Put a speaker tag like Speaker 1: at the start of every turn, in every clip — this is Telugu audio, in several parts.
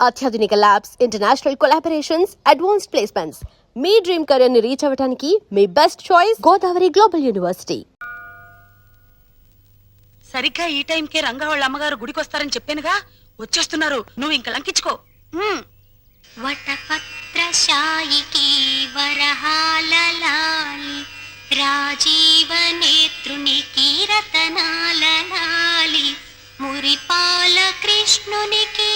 Speaker 1: అత్యాధునిక labs, international collaborations, advanced placements. మీ డ్రీమ్ కెరీర్ ని రీచ్ అవ్వడానికి మీ best choice Godavari Global University.
Speaker 2: సరిగ్గా ఈ టైంకే రంగా వాళ్ళ అమ్మగారు గుడికి వస్తారని చెప్పానుగా, వచ్చేస్తున్నారు. నువ్వు ఇంక లంకించుకో.
Speaker 3: వటపత్రశాయికి వరహాలలాలి రాజీవనేత్రునికి రతనాలలాలి మురిపాల కృష్ణునికి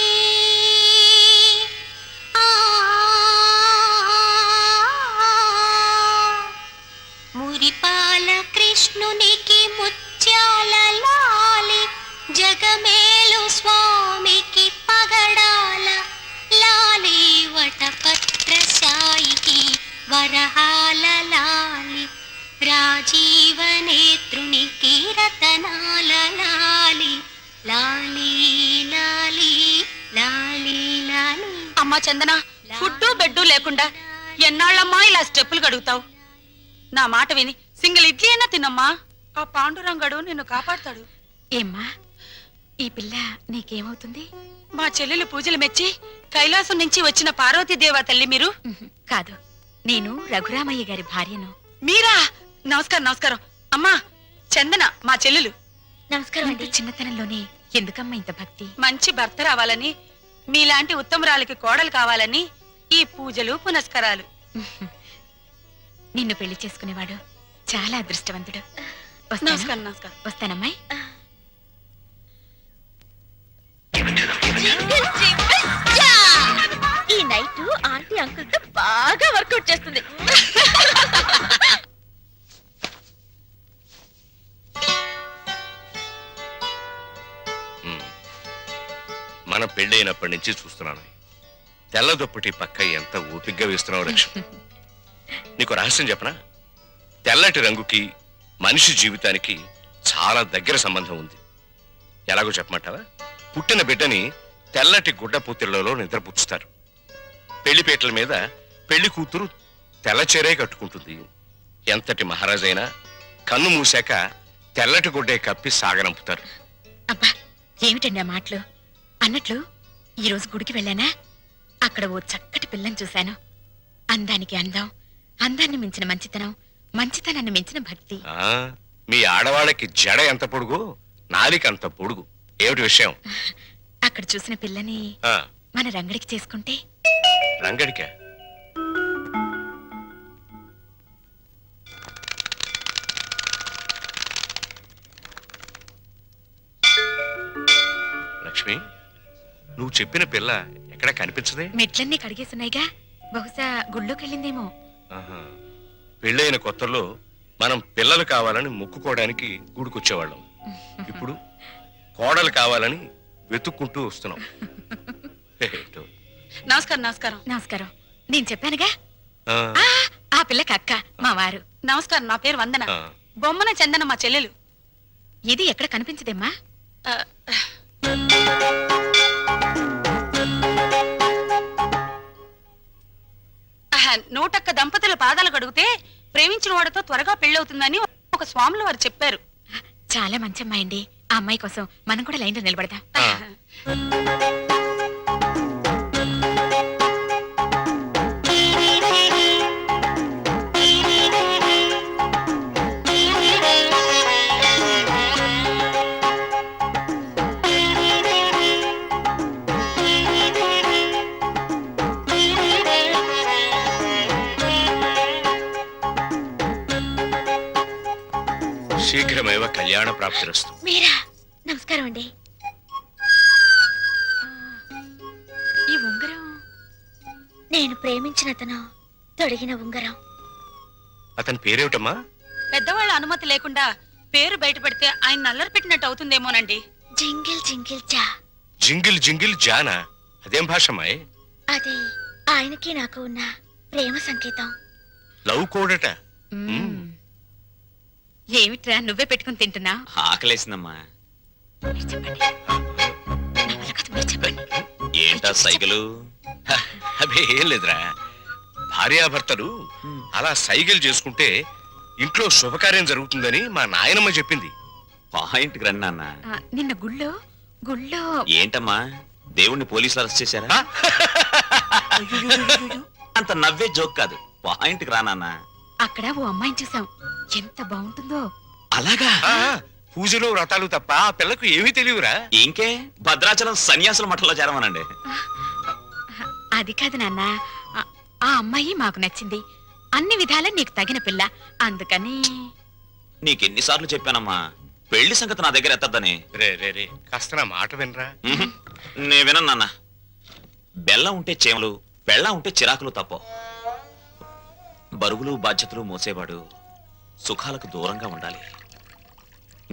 Speaker 3: మురిపాల కృష్ణునికి ముత్యాల లాలి జగమేలు స్వామికి పగడాల లాలి వటపత్రశాయికి వరహాల లాలి రాజీవనేత్రునికి రతనాల లాలి లాలి లాలి లాలి లాలి.
Speaker 2: అమ్మా చందన, ఫుడ్డు బెడ్డు లేకుండా ఎన్నాళ్ళమ్మా ఇలా స్టెప్పులు కడుగుతావు? నా మాట విని సింగిల్ ఇడ్లీ అయినా తినమ్మా. ఆ పాండురంగడు నిన్ను కాపాడతాడు.
Speaker 4: ఏమ్మా, ఈ పిల్ల నీకేమవుతుంది?
Speaker 2: మా చెల్లెలు పూజలు మెచ్చి కైలాసం నుంచి వచ్చిన పార్వతీదేవా తల్లి మీరు?
Speaker 4: కాదు, నేను రఘురామయ్య గారి భార్యను.
Speaker 2: మీరా? నమస్కారం నమస్కారం. అమ్మా చందన మా చెల్లెలు.
Speaker 4: నమస్కారం అండి. చిన్నతనంలోనే ఎందుకమ్మా ఇంత భక్తి?
Speaker 2: మంచి భర్త రావాలని, మీలాంటి ఉత్తమరాలకి కోడలు కావాలని ఈ పూజలు పునస్కారాలు.
Speaker 4: నిన్ను పెళ్లి చేసుకునేవాడు చాలా అదృష్టవంతుడు.
Speaker 2: నమస్కారం నమస్కారం.
Speaker 4: వస్తానమ్మాయి.
Speaker 3: ఈ నైట్ ఆంటీ అంకుల్ తో బాగా వర్కౌట్ చేస్తుంది.
Speaker 5: మన పెళ్ళైనప్పటి నుంచి చూస్తున్నాను. తెల్ల దుప్పటి పక్క ఎంత ఓపిగ్గా వేస్తున్నావు లక్ష్మి. నీకు రహస్యం చెప్పనా? తెల్లటి రంగుకి మనిషి జీవితానికి చాలా దగ్గర సంబంధం ఉంది. ఎలాగో చెప్పమంటావా? పుట్టిన బిడ్డని తెల్లటి గుడ్డ పూతిళ్లలో నిద్రపుచ్చుతారు. పెళ్లిపేటల మీద పెళ్లి కూతురు తెల్ల చీరే కట్టుకుంటుంది. ఎంతటి మహారాజైనా కన్ను మూసాక తెల్లటి గుడ్డే కప్పి సాగనంపుతారు.
Speaker 4: అబ్బా, ఏమిటండి ఆ మాటలు? అన్నట్లు ఈరోజు గుడికి వెళ్ళానా, అక్కడ ఓ చక్కటి పిల్లని చూశాను. అందానికి అందం, అందాన్ని మించిన మంచితనం, మంచితనాన్ని మించిన భక్తి.
Speaker 5: మీ ఆడవాళ్ళకి జడ ఎంత పొడుగు, నాలిక అంత పొడుగు. ఏమిటి విషయం?
Speaker 4: అక్కడ చూసిన పిల్లని మన రంగడికి చేసుకుంటే.
Speaker 5: రంగడికా? లక్ష్మి, నువ్వు చెప్పిన పిల్ల ఎక్కడ కనిపించదే?
Speaker 4: మెట్లన్నీ కడిగేస్తున్నాయిగా, బహుశా గుళ్ళోకి వెళ్ళిందేమో.
Speaker 5: పెళ్ళైన కొత్తలో మనం పిల్లలు కావాలని మొక్కుకోవడానికి గుడికొచ్చేవాళ్ళం. ఇప్పుడు కోడలు కావాలని వెతుక్కుంటూ వస్తున్నాం.
Speaker 2: నమస్కారం నమస్కారం.
Speaker 4: నమస్కారం. నేను చెప్పానుగా, ఆ పిల్లకి అక్క మా వారు.
Speaker 2: నమస్కారం. నా పేరు వందన. బొమ్మన చందన మా చెల్లెలు.
Speaker 4: ఇది ఎక్కడ కనిపించదేమ్మా?
Speaker 2: నూటొక్క దంపతుల పాదాలు కడిగితే ప్రేమించిన వాడితో త్వరగా పెళ్ళవుతుందని ఒక స్వాములు వారు చెప్పారు.
Speaker 4: చాలా మంచి అమ్మాయి అండి. ఆ అమ్మాయి కోసం మనం కూడా లైన్లో నిలబడదాం.
Speaker 5: శీఘ్రమేవ కళ్యాణ ప్రాప్తిరస్తు.
Speaker 3: మీరా? నమస్కారం అండి.
Speaker 4: ఈ ఉంగరం
Speaker 3: నేను ప్రేమించిన అతను తొడిగిన ఉంగరం.
Speaker 5: అతని పేరేమిటమ్మా?
Speaker 2: పెద్దవాళ్ళ అనుమతి లేకుండా పేరు బయట పెడితే ఆయన నల్లరి పెట్టినట్టు అవుతుందేమోనండి.
Speaker 3: జింగిల్ జింగిల్ జా.
Speaker 5: జింగిల్ జింగిల్ జానా? అదేం భాషమాయ్?
Speaker 3: అది ఆయనకి నాకు ఉన్న ప్రేమ సంకేతం.
Speaker 5: లవ్ కోడట.
Speaker 4: ఏమిట్రా నువ్వే పెట్టుకుని తింటున్నా?
Speaker 6: ఆకలేసిందమ్మా.
Speaker 4: చెప్పండి.
Speaker 6: ఏంటా సైకిలు?
Speaker 5: అదే ఏం లేదురా, భార్యాభర్తలు అలా సైకిల్ చేసుకుంటే ఇంట్లో శుభకార్యం జరుగుతుందని మా నాయనమ్మ చెప్పింది.
Speaker 6: పాయింట్ రండి నాన్న.
Speaker 4: నిన్న గుళ్ళో
Speaker 6: ఏంటమ్మా దేవుణ్ణి పోలీసులు అరెస్ట్ చేశారా? అంత నవ్వే జోక్ కాదు, పాయింట్కి రా నాన్న.
Speaker 4: అక్కడ ఓ అమ్మాయిని చూసాం, ఎంత బాగుంటుందో.
Speaker 6: అలాగా?
Speaker 5: పూజలు వ్రతాలు తప్ప ఆ పిల్లకు ఏమీ తెలియరా?
Speaker 6: ఇంకే భద్రాచలం సన్యాసుల మఠంలో చేరమనండి.
Speaker 4: అది కాదు నాన్న, ఆ అమ్మాయి మాకు నచ్చింది, అన్ని విధాలా నీకు తగిన పిల్ల, అందుకని.
Speaker 6: నీకెన్నిసార్లు చెప్పానమ్మా పెళ్లి సంగతి నా దగ్గర ఎత్తద్దని.
Speaker 5: రే రే రే కాస్త నా మాట వినరా.
Speaker 6: నే వినను నాన్న. బెల్లం ఉంటే చేమలు, బెల్లం ఉంటే చిరాకులు తప్ప. బరువులు బాధ్యతలు మోసేవాడు సుఖాలకు దూరంగా ఉండాలి.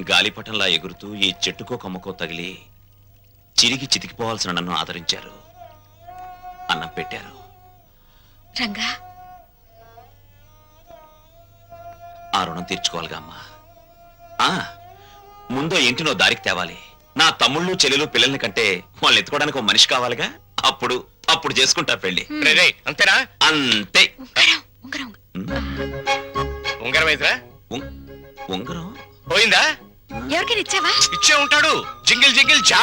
Speaker 6: గాలిపటంలా ఎగురుతూ ఈ చెట్టుకో కొమ్మకో తగిలి చిరిగి చితికిపోవాల్సిన నన్ను ఆదరించారు, అన్నం పెట్టారు.
Speaker 4: రంగా,
Speaker 6: ఆ రుణం తీర్చుకోవాలిగా అమ్మా. ముందో ఇంటినో దారికి తేవాలి. నా తమ్ముళ్ళు చెల్లెలు పిల్లల్ని కంటే వాళ్ళని ఎత్తుకోవడానికి ఒక మనిషి కావాలిగా. అప్పుడు అప్పుడు చేసుకుంటా పెళ్లి.
Speaker 5: రే రే అంతేనా?
Speaker 6: అంతే.
Speaker 4: ఉంగరం ఉంగరం
Speaker 5: ఉంగరం అయితేరా?
Speaker 6: ఉంగరం
Speaker 5: పోయిందా?
Speaker 4: ఎవరికైనా ఇచ్చావా?
Speaker 5: ఇచ్చే ఉంటాడు. జింగిల్ జింగిల్ జా.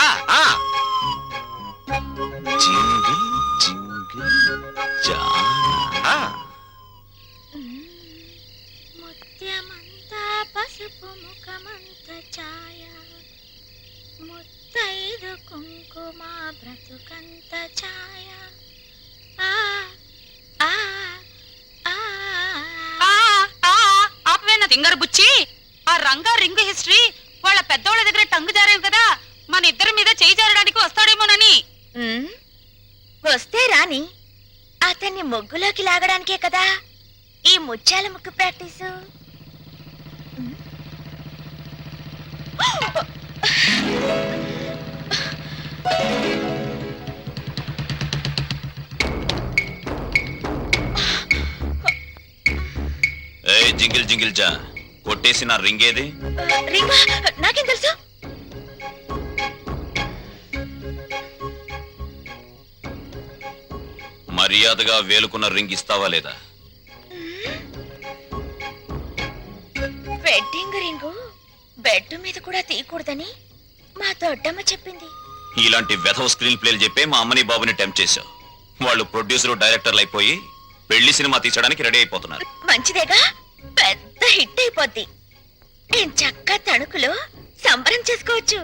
Speaker 6: జింగిల్ జింగిల్ జానా.
Speaker 3: ముత్యమంతా పసుపు ముఖమంత ఛాయ ముత్తైదు కుంకుమ బ్రతుకంత ఛాయ ఆ ఆ ఆ
Speaker 2: ఆపవేనా తింగర బుచ్చి? ఆ రంగా రింగు హిస్టరీ వాళ్ళ పెద్దోళ్ళ దగ్గర టంగు జారేవు కదా, మన ఇద్దరి మీద చేయి జారడానికి వస్తాడేమోనని.
Speaker 3: వస్తే రాని, అతన్ని ముగ్గులోకి లాగడానికే కదా ఈ ముత్యాల ముగ్గు ప్రాక్టీసు.
Speaker 6: ఏయ్ జింగిల్ జింగిల్ జా, కొట్టేసి నా రింగ్ ఏది?
Speaker 3: రింగా నాకేం తెలుసు?
Speaker 6: మర్యాదగా వేలుకున్న రింగ్ ఇస్తావా లేదా?
Speaker 3: వెడ్డింగ్ రింగు బెడ్ మీద కూడా తీయకూడదని మా దొడ్డమ్మ చెప్పింది.
Speaker 6: ఇలాంటి వెధవ స్క్రీన్ ప్లేలు చెప్పే మా అమ్మని బాబుని టెంప్ట్ చేశావు. వాళ్ళు ప్రొడ్యూసర్ డైరెక్టర్లు అయిపోయి పెళ్లి సినిమా తీసడానికి రెడీ అయిపోతున్నారు.
Speaker 3: మంచిదేగా, పెద్ద హిట్ అయిపోద్ది. నేను చక్క తణుకులో సంబరం చేసుకోవచ్చు.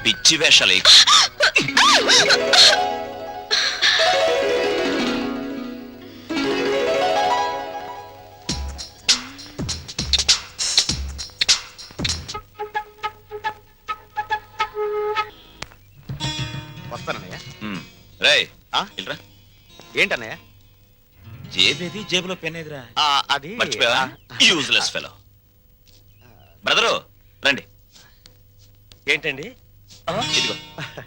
Speaker 6: పిచ్చి వేషాలు వేయకు.
Speaker 7: వస్తానన్నయ్య.
Speaker 6: రేయ్ ఇల్రా.
Speaker 7: ఏంటన్నయ్య?
Speaker 6: జేబేది, జేబులో పెన్ ఏదిరా?
Speaker 7: అది
Speaker 6: మర్చిపోయావా? Useless fellow. బ్రదరు రండి.
Speaker 7: ఏంటండి?
Speaker 6: ఇదిగో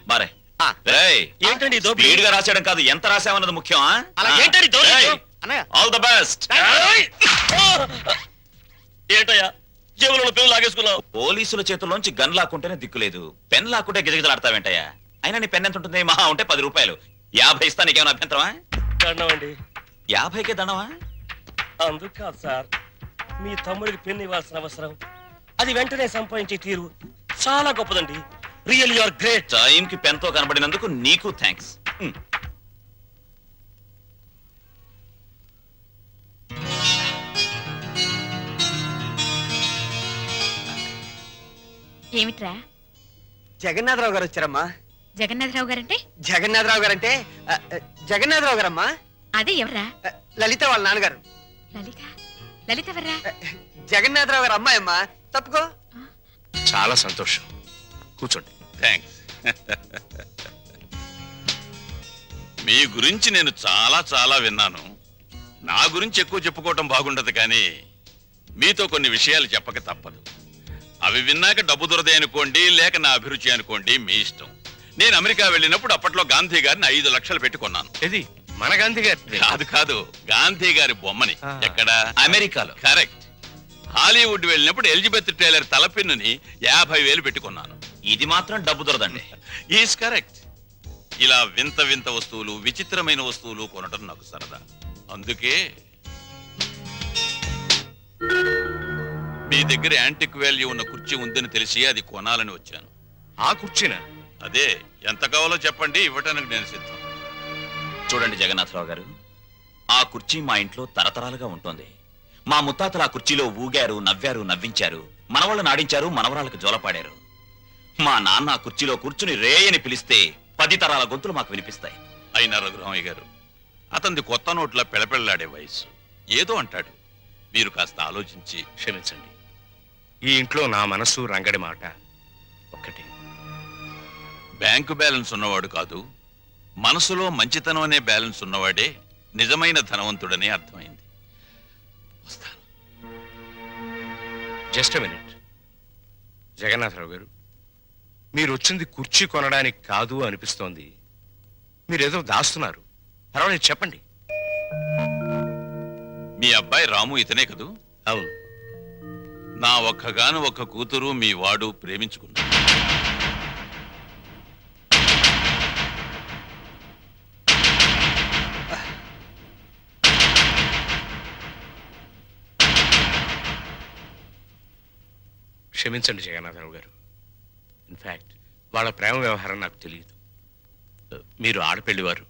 Speaker 6: బారే.
Speaker 7: ఆ.
Speaker 6: రేయ్
Speaker 7: ఏంటండి దోపిడీ?
Speaker 6: స్పీడ్ గా రాసేయడం కాదు, ఎంత రాసావన్నది ముఖ్యం.
Speaker 7: అలా ఏంటండి దోపిడీ? అన్నయ్య.
Speaker 6: All the best.
Speaker 7: ఏంటయ్యా జేబులో పెన్ లాగేసుకున్నావు?
Speaker 6: పోలీసుల చేతుల్లోంచి గన్ లాక్కుంటేనే దిక్కులేదు, పెన్ లాక్కుంటే గిజగిజలాడతావేంటయ్యా? అయినా నీ పెన్ ఎంత ఉంటుంది? మహా ఉంటే 10 రూపాయలు. 50 ఇస్తా, నీకేమైనా అభ్యంతరమా?
Speaker 7: దండమండి.
Speaker 6: 50కే దండమా?
Speaker 7: అందుకు కాదు సార్, మీ తమ్ముడికి పెన్ ఇవ్వాల్సిన అవసరం, అది వెంటనే సంపాదించే తీరు చాలా గొప్పదండి. Real you are great.
Speaker 6: టైంకి పెన్తో కనబడినందుకు నీకు థ్యాంక్స్.
Speaker 4: ఏమిట్రా?
Speaker 8: జగన్నాథరావు గారు వచ్చారమ్మా.
Speaker 4: జగన్నాథరావు గారంటే?
Speaker 8: జగన్నాథరావు గారంటే జగన్నాథరావు గారమ్మా.
Speaker 4: అదే ఎవరా?
Speaker 8: లలిత వాళ్ళ నాన్నగారు.
Speaker 4: లలిత? లలిత ఎవర్రా?
Speaker 8: జగన్నాథరావు గారు అమ్మాయి అమ్మా. తప్పుకో.
Speaker 5: చాలా సంతోషం, కూర్చోండి.
Speaker 9: థ్యాంక్స్. మీ గురించి నేను చాలా చాలా విన్నాను. నా గురించి ఎక్కువ చెప్పుకోవటం బాగుండదు, కానీ మీతో కొన్ని విషయాలు చెప్పక తప్పదు. అవి విన్నాక డబ్బు దొరదే అనుకోండి, లేక నా అభిరుచి అనుకోండి, మీ ఇష్టం. నేను అమెరికా వెళ్ళినప్పుడు అప్పట్లో గాంధీ గారిని 5 లక్షలు పెట్టుకున్నాను.
Speaker 5: ఇది మన గాంధీ గారి?
Speaker 9: కాదు కాదు, గాంధీ గారి బొమ్మని. ఎక్కడ?
Speaker 6: అమెరికాలో.
Speaker 9: కరెక్ట్. హాలీవుడ్ వెళ్ళినప్పుడు ఎలిజబెత్ టైలర్ తలపిన్నుని 50,000 పెట్టుకున్నాను.
Speaker 6: ఇది మాత్రం డబ్బు దొరదండి.
Speaker 9: Is correct. ఇలా వింత వింత వస్తువులు, విచిత్రమైన వస్తువులు కొనటం నాకు సరదా. అందుకే మీ దగ్గర యాంటిక్ వాల్యూ ఉన్న కుర్చీ ఉందని తెలిసి అది కొనాలని వచ్చాను.
Speaker 5: ఆ కుర్చీనా?
Speaker 9: అదే ఎంత కావాలో చెప్పండి, ఇవ్వటానికి నేను సిద్ధం.
Speaker 6: చూడండి జగన్నాథరావు గారు, ఆ కుర్చీ మా ఇంట్లో తరతరాలుగా ఉంటుంది. మా ముత్తాతలు ఆ కుర్చీలో ఊగారు, నవ్వారు, నవ్వించారు, మనవాళ్ళు నాడించారు, మనవరాలకు జోలపాడారు. మా నాన్న ఆ కుర్చీలో కూర్చుని రేయని పిలిస్తే 10 తరాల గొంతులు మాకు వినిపిస్తాయి.
Speaker 9: అయినా రఘురామయ్య గారు, అతనిది కొత్త నోట్ల పెళపెళ్లాడే వయస్సు. ఏదో అంటాడు, మీరు కాస్త ఆలోచించి.
Speaker 5: క్షమించండి, ఈ ఇంట్లో నా మనసు రంగడి మాట ఒక్కటి.
Speaker 9: బ్యాంకు బ్యాలెన్స్ ఉన్నవాడు కాదు, మనసులో మంచితనం అనే బ్యాలెన్స్ ఉన్నవాడే నిజమైన ధనవంతుడని అర్థమైంది. వస్తాను.
Speaker 5: Just minute. జగన్నాథరావు గారు, మీరు వచ్చింది కుర్చీ కొనడానికి కాదు అనిపిస్తోంది. మీరేదో దాస్తున్నారు. పర్వాలేదు, చెప్పండి.
Speaker 9: మీ అబ్బాయి రాము ఇతనే కదూ?
Speaker 5: అవును.
Speaker 9: నా ఒక్కగాను ఒక్క కూతురు మీ వాడు ప్రేమించుకున్నాడు.
Speaker 5: క్షమించండి జగన్నాథరావు గారు. ఇన్ఫాక్ట్ వాళ్ళ ప్రేమ వ్యవహారం నాకు తెలియదు. మీరు ఆడపెళ్లివారు.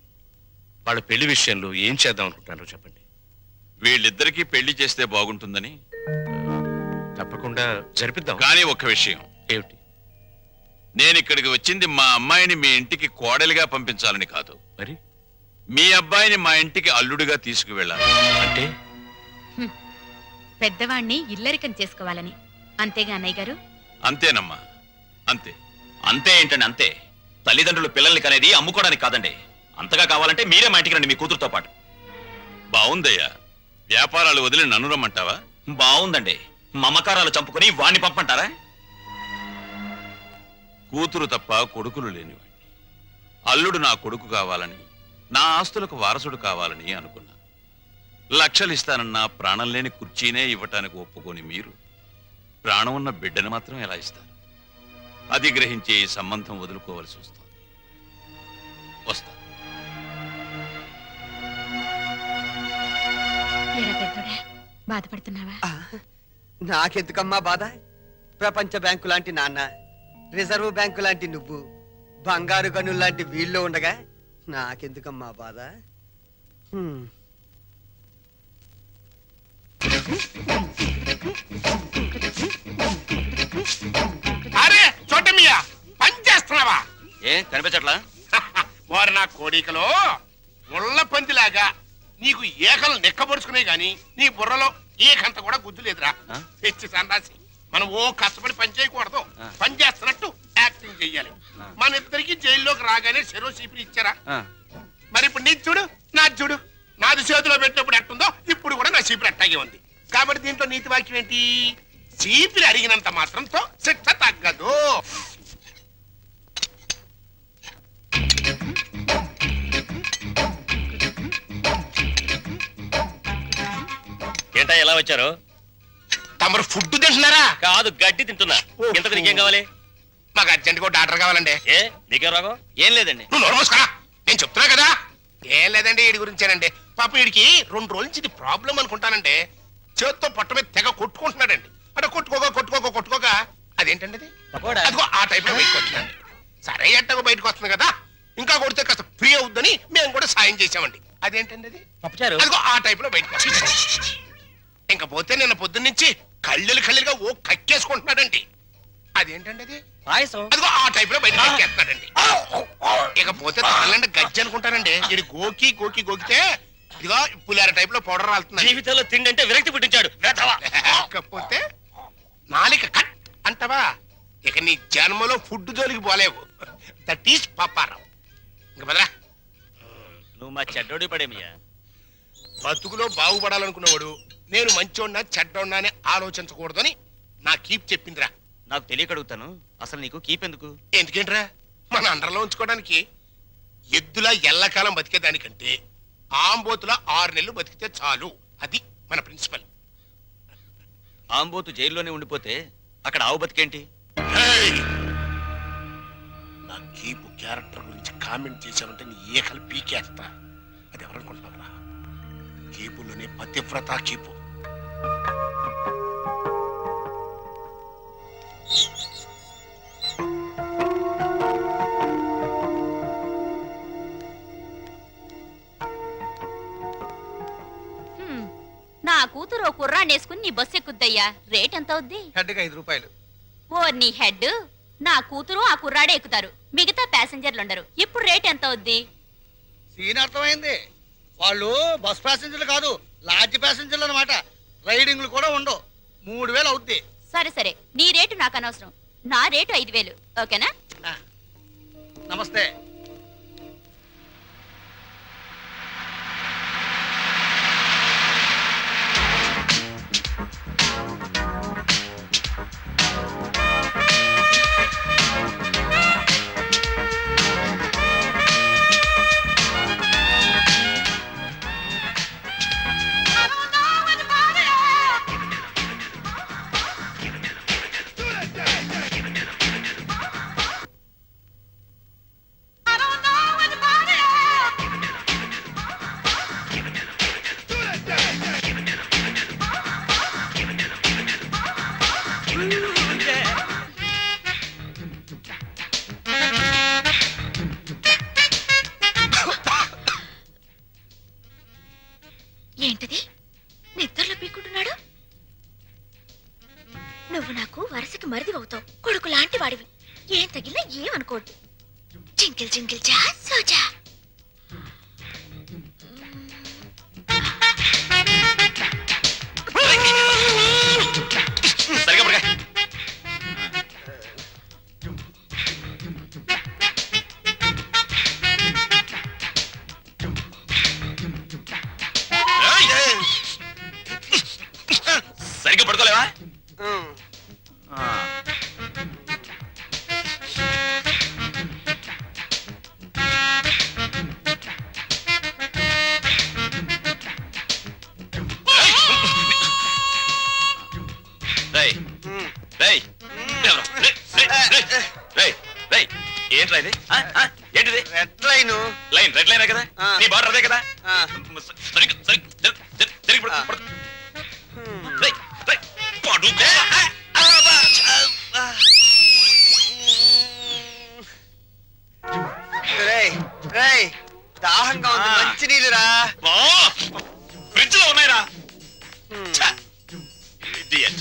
Speaker 5: వాళ్ళ పెళ్లి విషయంలో ఏం చేద్దాం అనుకుంటున్నారో చెప్పండి.
Speaker 9: వీళ్ళిద్దరికీ పెళ్లి చేస్తే బాగుంటుందని.
Speaker 5: తప్పకుండా జరిపిద్దాం.
Speaker 9: కానీ ఒక్క విషయం.
Speaker 5: ఏమిటి?
Speaker 9: నేను ఇక్కడికి వచ్చింది మా అమ్మాయిని మీ ఇంటికి కోడలిగా పంపించాలని కాదు,
Speaker 5: మరి
Speaker 9: మీ అబ్బాయిని మా ఇంటికి అల్లుడిగా తీసుకువెళ్ళాలి.
Speaker 5: అంటే
Speaker 4: పెద్దవాణ్ణి ఇల్లరికం చేసుకోవాలని. అంతేగా అన్నయ్య గారు?
Speaker 9: అంతేనమ్మా, అంతే.
Speaker 6: అంతే ఏంటండి? అంతే. తల్లిదండ్రులు పిల్లల్ని కనేది అమ్ముకోవడానికి కాదండి. అంతగా కావాలంటే మీరే మా ఇంటికి రండి, మీ కూతురుతో పాటు.
Speaker 9: బావుందయ్యా. వ్యాపారాలు వదిలి నన్ను రమ్మంటావా?
Speaker 6: బాగుందండి. మమకారాలు చంపుకొని వాణ్ణి పంపంటారా?
Speaker 9: కూతురు తప్ప కొడుకులు లేనివాడిని. అల్లుడు నా కొడుకు కావాలని, నా ఆస్తులకు వారసుడు కావాలని అనుకున్నా. లక్షలు ఇస్తానన్నా ప్రాణం లేని కుర్చీనే ఇవ్వటానికి ఒప్పుకొని మీరు ప్రాణం ఉన్న బిడ్డను మాత్రం ఎలా ఇస్తారు? అది గ్రహించే ఈ సంబంధం వదులుకోవలసి వస్తుంది. వస్తా.
Speaker 4: ఎరా పెద్దోడా, బాధపడుతున్నావా?
Speaker 8: నాకెందుకమ్మా బాధ? ప్రపంచ బ్యాంకు లాంటి నాన్న, రిజర్వ్ బ్యాంకు లాంటి నువ్వు, బంగారు గనులు లాంటి వీళ్ళు ఉండగా నాకెందుకమ్మా బాధ? హ్మ్.
Speaker 10: అరే చోటమియా, పని చేస్తున్నావా?
Speaker 6: ఏ కనిపించట్లా?
Speaker 10: వారు నా కోడికలో ముళ్ళ పందిలాగా నీకు ఏకలు నెక్కబరుచుకునే గాని నీ బుర్రలో ఏకంత కూడా గుద్దు లేదురా.
Speaker 6: ఆ?
Speaker 10: తెచ్చి సందాసి. మనం ఓ కష్టపడి పని చేయకూడదు,
Speaker 6: ఆ.
Speaker 10: పని చేస్తున్నట్టు యాక్టింగ్ చెయ్యాలి.
Speaker 6: ఆ.
Speaker 10: మన ఇద్దరికి జైల్లోకి రాగానే చెరో చీపులు ఇచ్చారా?
Speaker 6: ఆ.
Speaker 10: మరి ఇప్పుడు నీది చూడు, నాది చూడు. నాది చేతిలో పెట్టినప్పుడు ఎట్టుందో ఇప్పుడు కూడా నా చీపురు అట్టాగే ఉంది. కాబట్టి దీంట్లో నీతి వాక్యం ఏంటి? చీపిరి అరిగినంత మాత్రంతో శిక్ష తగ్గదు.
Speaker 7: ఏంటా ఎలా వచ్చారు?
Speaker 10: తమరు ఫుడ్ తింటున్నారా?
Speaker 7: కాదు, గడ్డి తింటున్నా. ఇంత నీకేం కావాలి?
Speaker 10: మాకు అర్జెంట్ గా డాక్టర్ కావాలండి.
Speaker 7: ఏ నీకేం రాగం? ఏం లేదండి.
Speaker 10: నువ్వు నోరు మూసుకోరా, నేను చెప్తున్నా కదా. ఏం లేదండి, వీడి గురించేనండి. పాప వీడికి 2 రోజుల నుంచి ఇది ప్రాబ్లం అనుకుంటానండి. చేత్తో పొట్ట మీద తెగ కొట్టుకుంటున్నాడండి. అంటే కొట్టుకోక అదేంటండి అది?
Speaker 7: పకోడా?
Speaker 10: అదిగో ఆ టైప్ లో బయటకు వస్తున్నాడు. సరే ఎట్టగో బయటకు వస్తుంది కదా, ఇంకా కొడితే కాస్త ఫ్రీ అవుద్దని మేము కూడా సాయం చేసామండి. అదేంటండి అది?
Speaker 7: పప్పుచారు?
Speaker 10: అదిగో ఆ టైప్ లో బయటకు వస్తుంది. ఇంకా పోతే నిన్న పొద్దున్న నుంచి కళ్ళుగా ఓ కక్కేసుకుంటున్నాడండి. అదేంటండి అది?
Speaker 7: పాయసం?
Speaker 10: అదిగో ఆ టైప్ లో బయటకు ఎక్కేస్తున్నాడండి. ఇకపోతే తాళ్ళంటే గజ్జి అనుకుంటానండి. ఇది గోకితే ఇదిగో పులిహార టైప్ లో పౌడర్ రాలుతుంది.
Speaker 7: జీవితంలో తిండి అంటే విరక్తి పుట్టించాడు.
Speaker 10: ఇకపోతే నాలిక కట్ అంటవా? ఇక నీ జన్మలో ఫుడ్ జోలికి పోలేవు. That is Paparao. ఇంక బదరా.
Speaker 7: నువ్వు మా చెడ్డోడి పడేమియా.
Speaker 10: బతుకులో బాగుపడాలనుకున్నవాడు నేను మంచోడ్నా చెడ్డోడ్నా అని ఆలోచించకూడదని నా కీప్ చెప్పిందిరా.
Speaker 7: నాకు తెలియక అడుగుతాను, అసలు నీకు కీపెందుకు?
Speaker 10: ఎందుకేంట్రా? మన అండర్లో ఉంచుకోవడానికి. ఎద్దులా ఎల్లకాలం బతికేదానికంటే ఆంబోతులా 6 నెలలు బతికితే చాలు. అది మన ప్రిన్సిపల్.
Speaker 7: ఆంబోతు జైల్లోనే ఉండిపోతే అక్కడ ఆవు బతికేంటి?
Speaker 10: నా కీపు క్యారెక్టర్ గురించి కామెంట్ చేశామంటే నీ ఏకలు పీకేస్తా. అది ఎవరనుకుంటున్నారా? కీపులోనే పతివ్రత కీపు.
Speaker 3: కూతురు ఓ కుర్రాన్ని వేసుకుని నీ బస్సు ఎక్కుద్దయ్యా. రేట్ ఎంత అవుద్ది?
Speaker 8: హెడ్కి 5 రూపాయలు.
Speaker 3: ఓ నీ హెడ్, నా కూతురు ఆ కుర్రాడే ఎక్కుతారు, మిగతా ప్యాసింజర్లు ఉండరు. ఇప్పుడు రేట్ ఎంత అవుద్ది?
Speaker 8: సీన్ అర్థమైంది. వాళ్ళు బస్ ప్యాసింజర్లు కాదు, లాడ్జ్ ప్యాసింజర్లు అన్నమాట. రైడింగ్లు కూడా ఉండవు. 3000 అవుద్ది.
Speaker 3: సరే సరే, నీ రేటు నాకు అనవసరం. నా రేటు 5000, ఓకేనా?
Speaker 8: నమస్తే.
Speaker 3: ఏంటిది? నిద్రలో పీక్కుంటున్నాడు. నువ్వు నాకు వరసకి మరిది అవుతావు, కొడుకు లాంటి వాడివి. ఏం తగిలినా ఏమనుకోవద్దు. జింకిల్ జింకిల్ జా సోజా.
Speaker 5: సరిగా పడగా. సరిగ్గా పడుకోలేవా? ఏంట్రా ఇది? ఏంటిది?
Speaker 8: Red line.
Speaker 5: లైన్ రెడ్ లైనే కదా? నీ బార్డర్ అదే కదా?
Speaker 8: ఆ.
Speaker 5: సరిగ్గా జరిగి పడుకో. రేయ్, రేయ్, పడుకో.
Speaker 8: దాహంగా ఉంది, మంచి నీళ్ళురా.
Speaker 5: ఫ్రిడ్జ్ లో ఉన్నాయిరా. Idiot.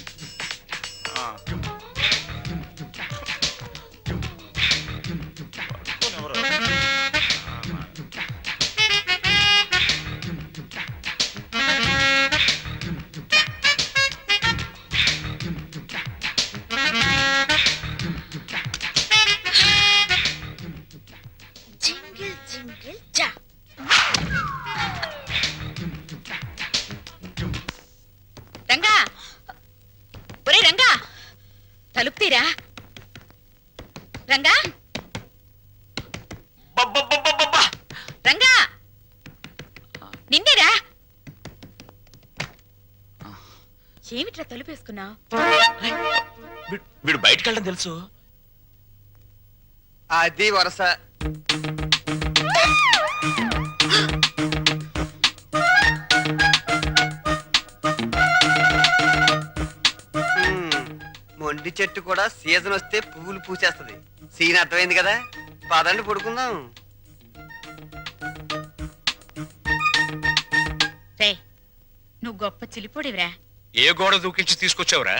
Speaker 3: జింగిల్ జింగిల్ జా.
Speaker 4: రంగా, ఒరే రంగా, తలుపు తీరా. రంగా, రంగా, నిన్నేరా. ఏమిట్రా తలుపేసుకున్నావు?
Speaker 5: వీడు బయటకు వెళ్ళడం తెలుసు.
Speaker 8: అది వరస. మొండి చెట్టు కూడా సీజన్ వస్తే పువ్వులు పూసేస్తది. సీన్ అర్థమైంది కదా? పదండి పడుకుందాం.
Speaker 4: రే, నువ్వు గొప్ప చిలిపోడివిరా.
Speaker 5: ఏ గోడ దూకించి తీసుకొచ్చావురా?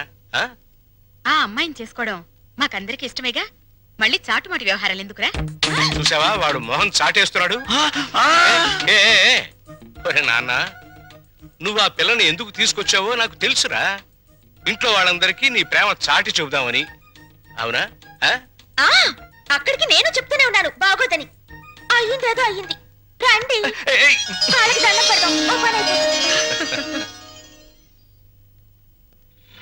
Speaker 4: ఆ అమ్మాయిని చేసుకోవడం మాకందరికి ఇష్టమేగా. మళ్ళీ చాటుమాటి వ్యవహారాలు ఎందుకురా?
Speaker 5: చూసావా వాడు మొహం చాటేస్తున్నాడు. ఏ, ఏ, ఏ. ఒరే నాన్న, నువ్వు ఆ పిల్లని ఎందుకు తీసుకొచ్చావో నాకు తెలుసురా. ఇంట్లో వాళ్ళందరికీ నీ ప్రేమ చాటి చెబుదామని. అవునా?
Speaker 3: ఆ, అక్కడికి నేను చెప్తూనే ఉన్నాను బాగోదని. అయ్యింది ఏదో అయ్యింది. రండి,
Speaker 5: ఏయ్, ఏయ్.
Speaker 3: వాళ్ళకి దండం పెడదాం. ఓ పని అయిపోతుంది.